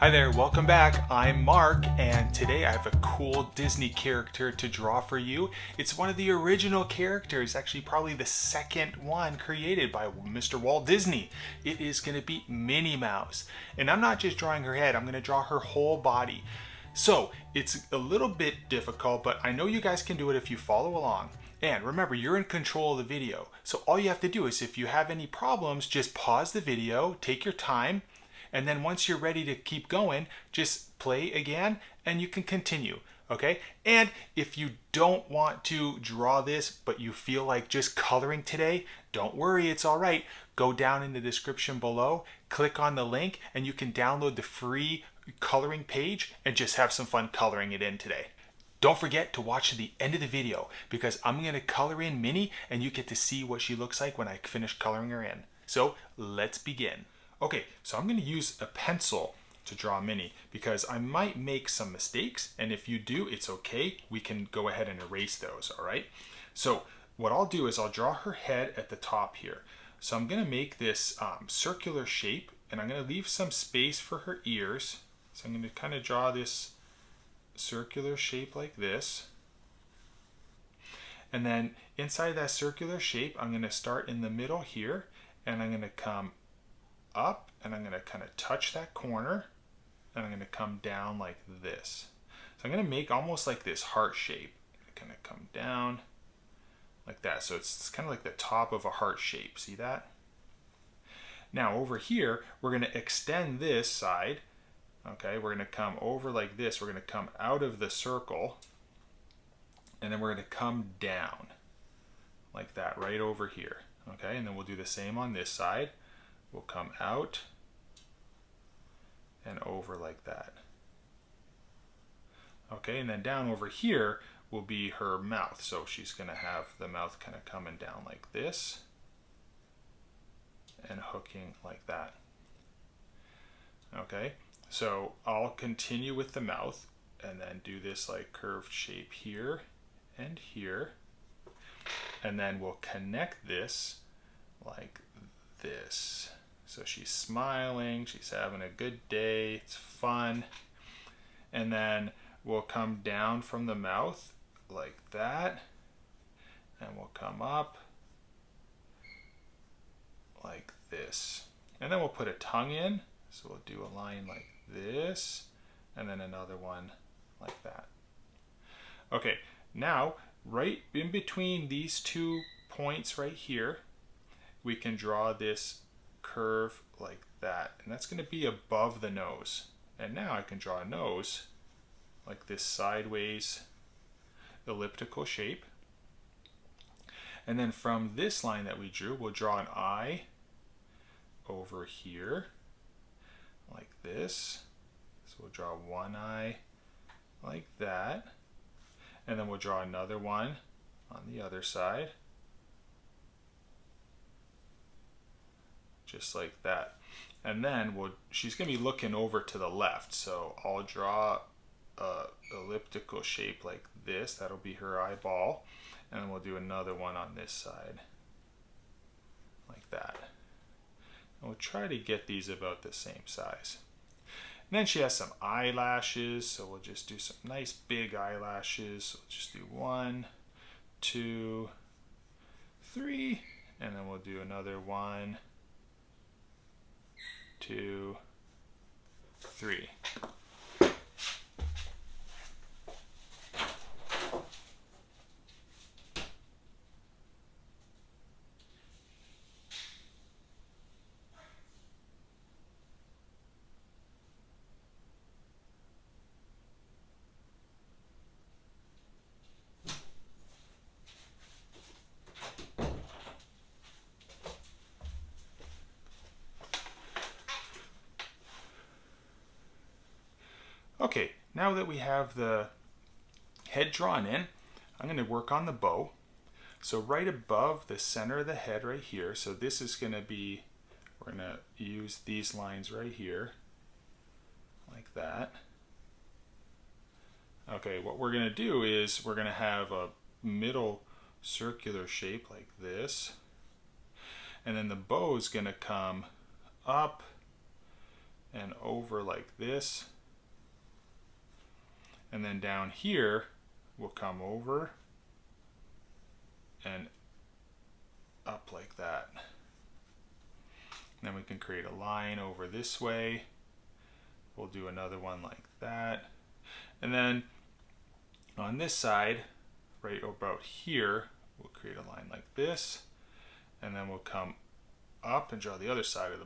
Hi there, welcome back. I'm Mark, and today I have a cool Disney character to draw for you. It's one of the original characters, actually probably the second one created by Mr. Walt Disney. It is going to be Minnie Mouse. And I'm not just drawing her head, I'm going to draw her whole body. So it's a little bit difficult, but I know you guys can do it if you follow along. And remember, you're in control of the video. So all you have to do is if you have any problems, just pause the video, take your time, and then once you're ready to keep going, just play again and you can continue, okay? And if you don't want to draw this, but you feel like just coloring today, don't worry, it's all right. Go down in the description below, click on the link, and you can download the free coloring page and just have some fun coloring it in today. Don't forget to watch to the end of the video because I'm going to color in Minnie and you get to see what she looks like when I finish coloring her in. So let's begin. Okay, so I'm going to use a pencil to draw Minnie because I might make some mistakes, and if you do, it's okay. We can go ahead and erase those, all right? So what I'll do is I'll draw her head at the top here. So I'm going to make this circular shape, and I'm going to leave some space for her ears. So I'm going to kind of draw this circular shape like this. And then inside that circular shape, I'm going to start in the middle here, and I'm going to come up and I'm going to kind of touch that corner and I'm going to come down like this. So I'm going to make almost like this heart shape. Kind of come down like that. So it's kind of like the top of a heart shape. See that? Now over here, we're going to extend this side. Okay, we're going to come over like this. We're going to come out of the circle and then we're going to come down like that right over here. Okay, and then we'll do the same on this side. We'll come out and over like that. Okay, and then down over here will be her mouth. So she's going to have the mouth kind of coming down like this and hooking like that. Okay, so I'll continue with the mouth and then do this like curved shape here and here. And then we'll connect this like this. So she's smiling, she's having a good day, it's fun. And then we'll come down from the mouth like that. And we'll come up like this. And then we'll put a tongue in. So we'll do a line like this. And then another one like that. Okay, now right in between these 2 points right here, we can draw this curve like that, and that's going to be above the nose. And now I can draw a nose like this sideways elliptical shape. And then from this line that we drew, we'll draw an eye over here like this. So we'll draw one eye like that, and then we'll draw another one on the other side. Just like that. And then she's going to be looking over to the left. So I'll draw a elliptical shape like this. That'll be her eyeball. And then we'll do another one on this side. Like that. And we'll try to get these about the same size. And then she has some eyelashes. So we'll just do some nice big eyelashes. So we'll just do 1, 2, 3. And then we'll do another 1, 2, 3. Okay, now that we have the head drawn in, I'm going to work on the bow. So right above the center of the head right here, so this is going to be, we're going to use these lines right here, like that. Okay, what we're going to do is we're going to have a middle circular shape like this. And then the bow is going to come up and and over like this. And then down here, we'll come over and up like that. And then we can create a line over this way. We'll do another one like that. And then on this side, right about here, we'll create a line like this. And then we'll come up and draw the other side of the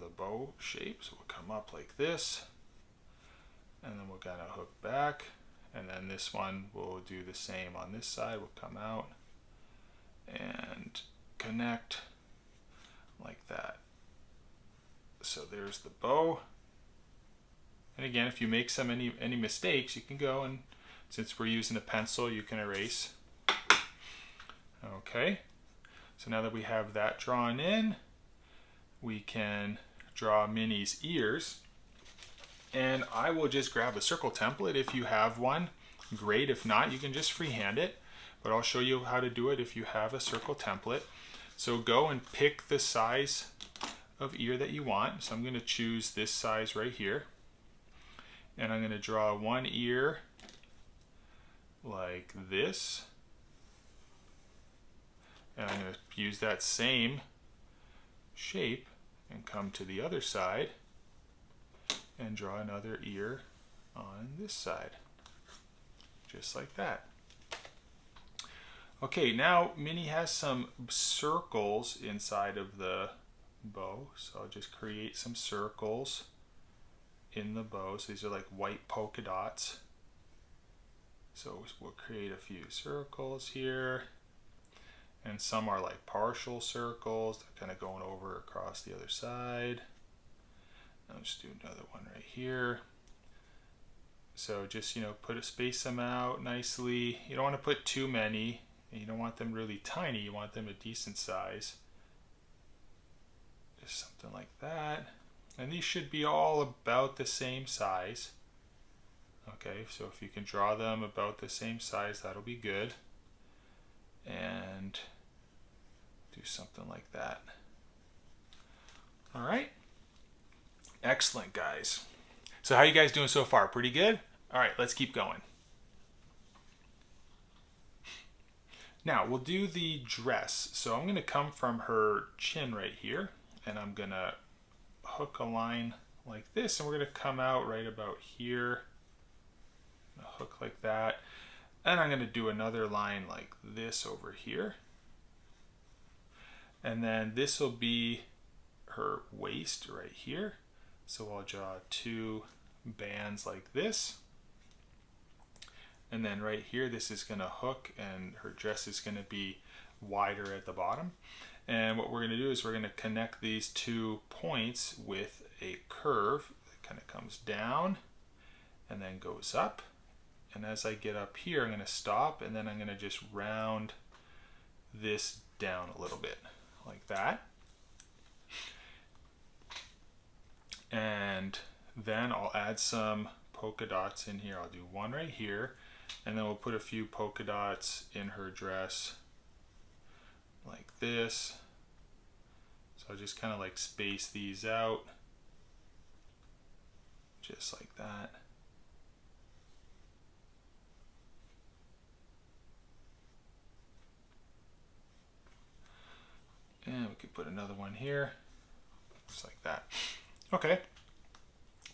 bow shape. So we'll come up like this. And then we'll kind of hook back. And then this one we'll do the same on this side. We'll come out and connect like that. So there's the bow. And again, if you make any mistakes, you can go, and since we're using a pencil, you can erase. Okay, so now that we have that drawn in, we can draw Minnie's ears. And I will just grab a circle template if you have one. Great, if not, you can just freehand it. But I'll show you how to do it if you have a circle template. So go and pick the size of ear that you want. So I'm going to choose this size right here. And I'm going to draw one ear like this. And I'm going to use that same shape and come to the other side and draw another ear on this side. Just like that. Okay, now Minnie has some circles inside of the bow. So I'll just create some circles in the bow. So these are like white polka dots. So we'll create a few circles here. And some are like partial circles. They're kind of going over across the other side. I'll just do another one right here. So just, space them out nicely. You don't want to put too many. And you don't want them really tiny. You want them a decent size. Just something like that. And these should be all about the same size. Okay, so if you can draw them about the same size, that'll be good. And do something like that. All right. Excellent, guys. So how you guys doing so far? Pretty good? All right, let's keep going. Now, we'll do the dress. So I'm going to come from her chin right here, and I'm going to hook a line like this, and we're going to come out right about here. Hook like that. And I'm going to do another line like this over here. And then this will be her waist right here. So I'll draw two bands like this. And then right here, this is going to hook, and her dress is going to be wider at the bottom. And what we're going to do is we're going to connect these 2 points with a curve that kind of comes down and then goes up. And as I get up here, I'm going to stop, and then I'm going to just round this down a little bit like that. And then I'll add some polka dots in here. I'll do one right here, and then we'll put a few polka dots in her dress like this. So I'll just kind of like space these out just like that. And we could put another one here, just like that. Okay,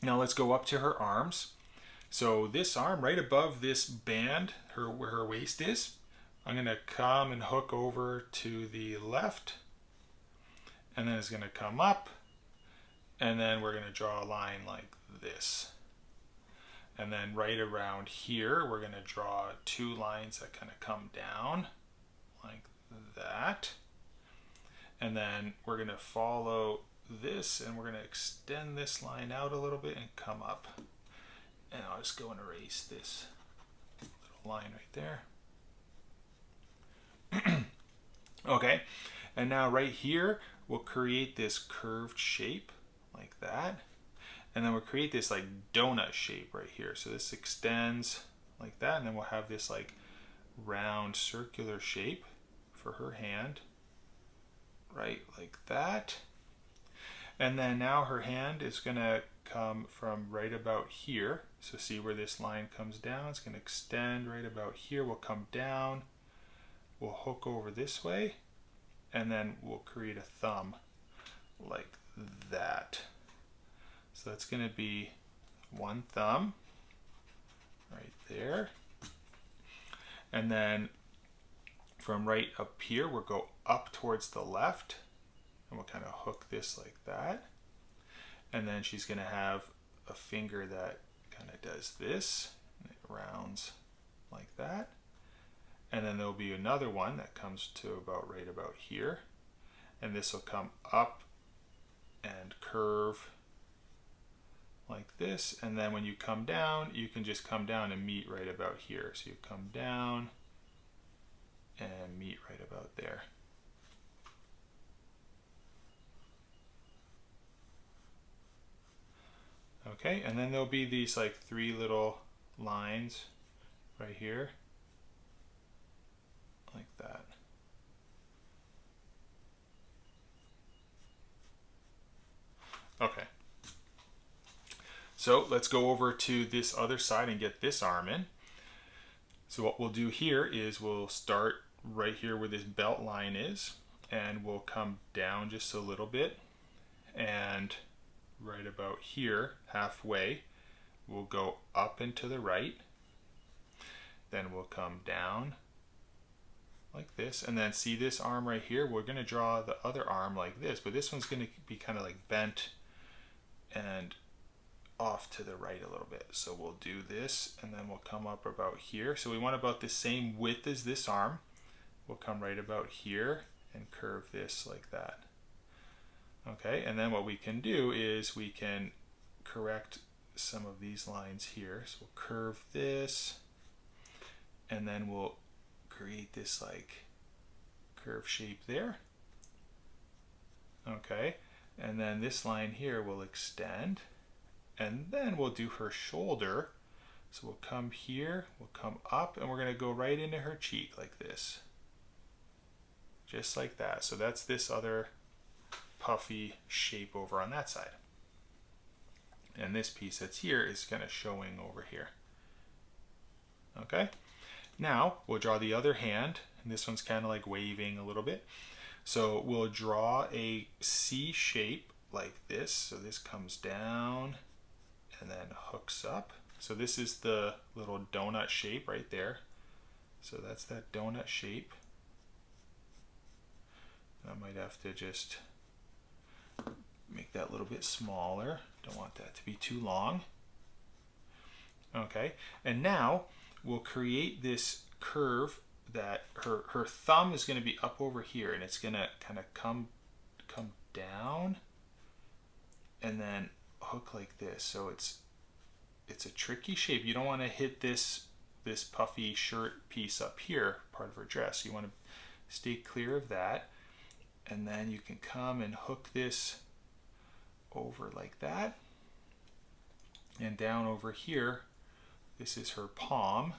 now let's go up to her arms. So this arm right above this band, where her waist is, I'm gonna come and hook over to the left, and then it's gonna come up, and then we're gonna draw a line like this. And then right around here, we're gonna draw 2 lines that kind of come down like that. And then we're going to follow this, and we're going to extend this line out a little bit and come up. And I'll just go and erase this little line right there. Okay, and now right here, we'll create this curved shape like that. And then we'll create this like donut shape right here. So this extends like that, and then we'll have this like round circular shape for her hand. Right, like that. And then now her hand is going to come from right about here. So see where this line comes down? It's going to extend right about here. We'll come down. We'll hook over this way. And then we'll create a thumb like that. So that's going to be one thumb right there. And then from right up here, we'll go up towards the left. And we'll kind of hook this like that. And then she's going to have a finger that kind of does this. And it rounds like that. And then there'll be another one that comes to about right about here. And this will come up and curve like this. And then when you come down, you can just come down and meet right about here. So you come down and meet right about there. Okay, and then there'll be these like three little lines right here, like that. Okay, so let's go over to this other side and get this arm in. So what we'll do here is we'll start right here where this belt line is, and we'll come down just a little bit, and right about here, halfway, we'll go up and to the right. Then we'll come down like this, and then see this arm right here? We're going to draw the other arm like this, but this one's going to be kind of like bent and off to the right a little bit. So we'll do this, and then we'll come up about here. So we want about the same width as this arm. We'll come right about here and curve this like that. Okay, and then what we can do is we can correct some of these lines here. So we'll curve this, and then we'll create this like curve shape there. Okay, and then this line here will extend, and then we'll do her shoulder. So we'll come here, we'll come up, and we're going to go right into her cheek like this. Just like that. So that's this other puffy shape over on that side. And this piece that's here is kind of showing over here. Okay, now we'll draw the other hand, and this one's kind of like waving a little bit. So we'll draw a C shape like this. So this comes down and then hooks up. So this is the little donut shape right there. So that's that donut shape. I might have to just make that a little bit smaller. Don't want that to be too long. Okay, and now we'll create this curve that her thumb is going to be up over here, and it's going to kind of come down and then hook like this. So it's a tricky shape. You don't want to hit this puffy shirt piece up here, part of her dress. You want to stay clear of that. And then you can come and hook this over like that. And down over here, this is her palm.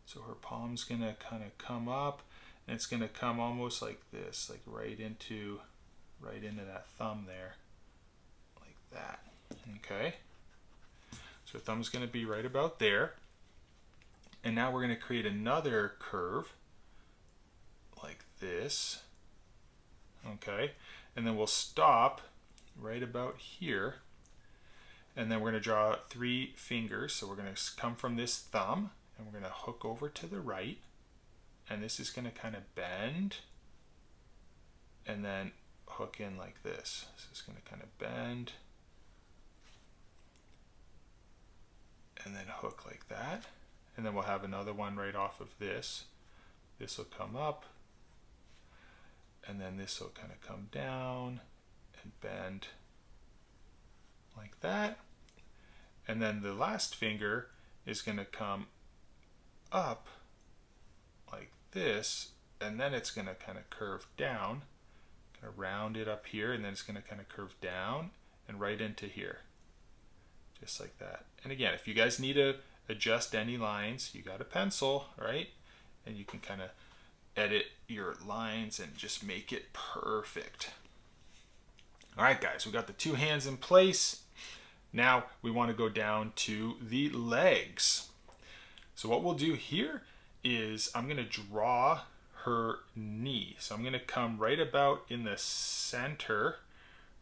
So her palm's gonna kind of come up, and it's gonna come almost like this, like right into that thumb there, like that. Okay. So her thumb's gonna be right about there. And now we're gonna create another curve like this. Okay, and then we'll stop right about here, and then we're going to draw 3 fingers. So we're going to come from this thumb, and we're going to hook over to the right, and this is going to kind of bend and then hook in like this. So it's going to kind of bend and then hook like that, and then we'll have another one right off of this. This will come up, and then this will kind of come down and bend like that. And then the last finger is going to come up like this, and then it's going to kind of curve down, kind of round it up here, and then it's going to kind of curve down and right into here, just like that. And again, if you guys need to adjust any lines, you got a pencil, right? And you can kind of edit your lines and just make it perfect. All right, guys, we got the two hands in place. Now we want to go down to the legs. So what we'll do here is I'm going to draw her knee. So I'm going to come right about in the center,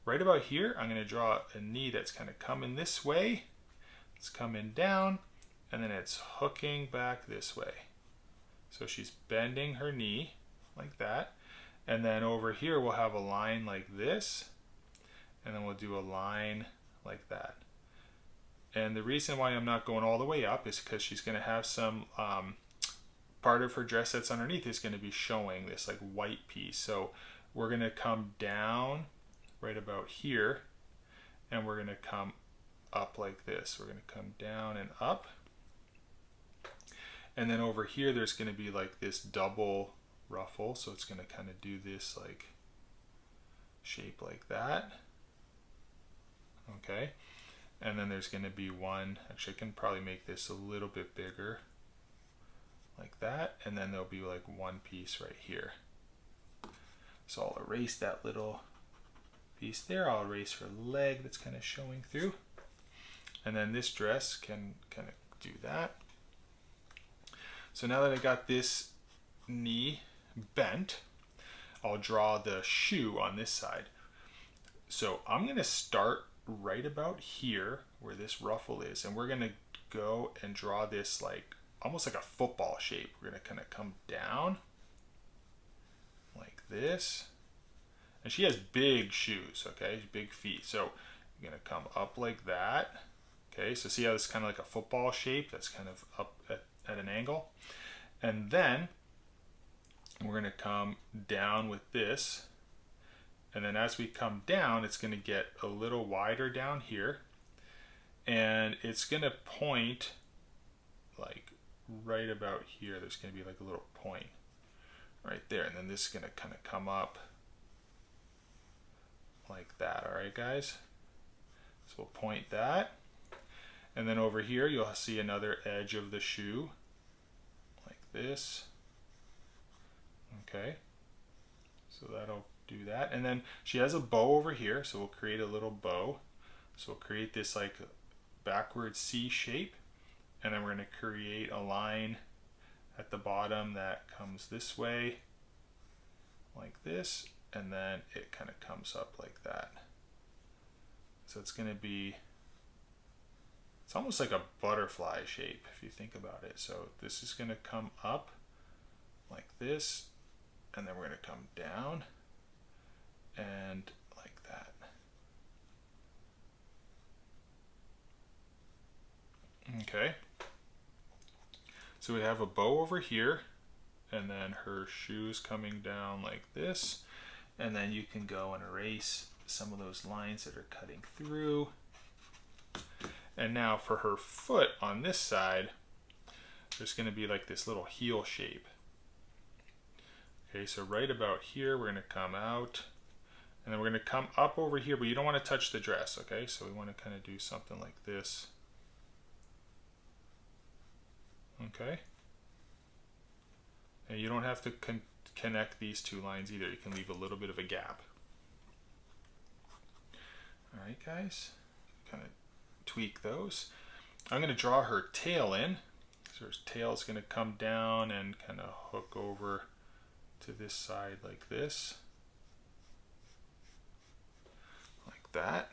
right about here. I'm going to draw a knee that's kind of coming this way. It's coming down, and then it's hooking back this way. So she's bending her knee like that. And then over here we'll have a line like this, and then we'll do a line like that. And the reason why I'm not going all the way up is because she's going to have some part of her dress that's underneath is going to be showing this like white piece. So we're going to come down right about here, and we're going to come up like this. We're going to come down and up. And then over here there's going to be like this double ruffle, so it's going to kind of do this like shape like that. Okay. And then there's going to be one, actually I can probably make this a little bit bigger, like that, and then there'll be like one piece right here. So I'll erase that little piece there, I'll erase her leg that's kind of showing through, and then this dress can kind of do that. So now that I got this knee bent, I'll draw the shoe on this side. So I'm going to start right about here where this ruffle is, and we're going to go and draw this like almost like a football shape. We're going to kind of come down like this, and she has big shoes, okay, big feet, so I'm going to come up like that. Okay, so see how it's kind of like a football shape that's kind of up at an angle, and then we're going to come down with this. And then as we come down, it's going to get a little wider down here, and it's going to point like right about here. There's going to be like a little point right there, and then this is going to kind of come up like that. All right, guys, so we'll point that, and then over here you'll see another edge of the shoe like this. Okay, so that'll do that. And then she has a bow over here, so we'll create a little bow. So we'll create this like backward C shape, and then we're going to create a line at the bottom that comes this way like this, and then it kind of comes up like that. So it's going to be, it's almost like a butterfly shape if you think about it. So this is going to come up like this, and then we're going to come down and like that. Okay, so we have a bow over here, and then her shoes coming down like this, and then you can go and erase some of those lines that are cutting through. And now for her foot on this side, there's going to be like this little heel shape. Okay, so right about here we're going to come out, and then we're going to come up over here, but you don't want to touch the dress, okay? So we want to kind of do something like this. Okay? And you don't have to connect these two lines either. You can leave a little bit of a gap. All right, guys, kind of tweak those. I'm going to draw her tail in. So her tail is going to come down and kind of hook over to this side like this. That.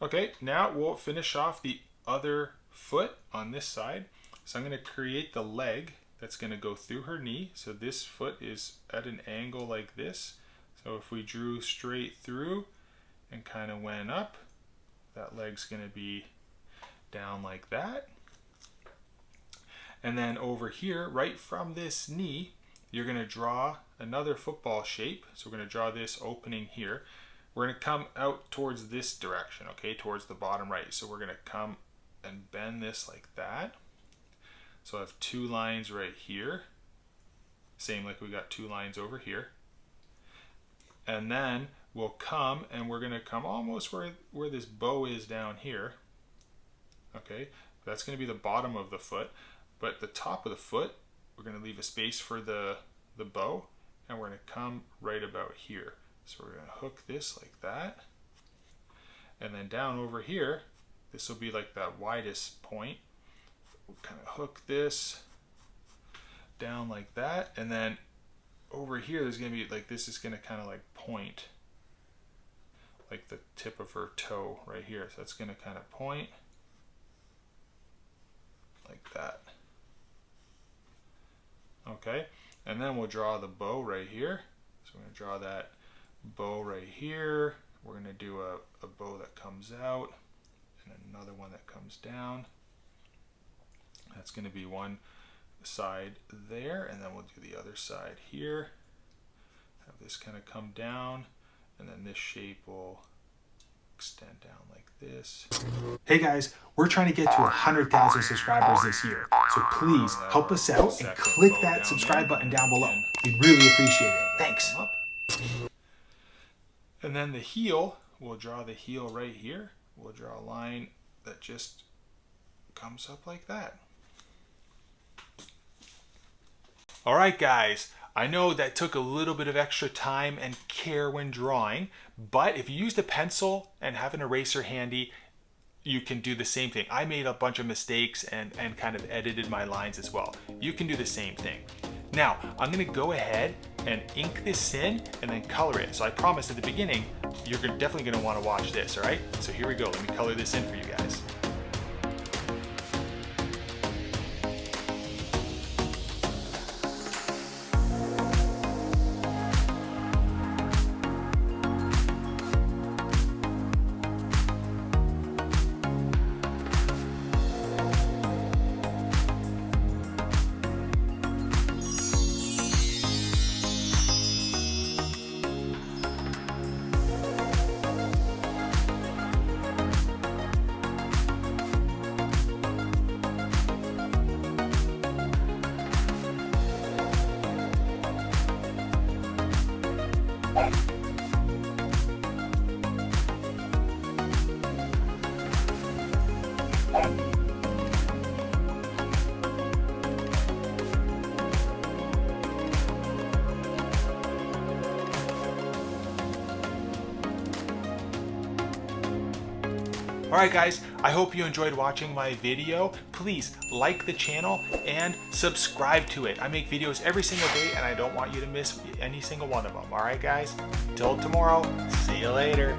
Okay, now we'll finish off the other foot on this side. So I'm going to create the leg that's going to go through her knee. So this foot is at an angle like this. So if we drew straight through and kind of went up, that leg's going to be down like that. And then over here, right from this knee, you're going to draw another football shape. So we're going to draw this opening here. We're going to come out towards this direction, okay, towards the bottom right. So we're going to come and bend this like that. So I have two lines right here, same like we got two lines over here. And then we'll come, and we're going to come almost where this bow is down here. Okay, that's going to be the bottom of the foot, but the top of the foot, we're going to leave a space for the bow, and we're going to come right about here. So we're going to hook this like that. And then down over here, this will be like that widest point. We'll kind of hook this down like that. And then over here, there's going to be like, this is going to kind of like point like the tip of her toe right here. So that's going to kind of point like that. Okay, and then we'll draw the bow right here. So we're going to draw that bow right here. We're going to do a bow that comes out and another one that comes down. That's going to be one side there, and then we'll do the other side here. Have this kind of come down, and then this shape will extend down like this. Hey guys, we're trying to get to 100,000 subscribers this year, so please help us out and click that subscribe button down below. We'd really appreciate it. Thanks. And then the heel, we'll draw the heel right here. We'll draw a line that just comes up like that. All right, guys. I know that took a little bit of extra time and care when drawing, but if you used a pencil and have an eraser handy, you can do the same thing. I made a bunch of mistakes and kind of edited my lines as well. You can do the same thing. Now, I'm gonna go ahead and ink this in and then color it. So I promised at the beginning, you're definitely gonna wanna watch this, all right? So here we go, let me color this in for you guys. Alright guys, I hope you enjoyed watching my video. Please like the channel and subscribe to it. I make videos every single day and I don't want you to miss any single one of them. Alright guys, till tomorrow, see you later.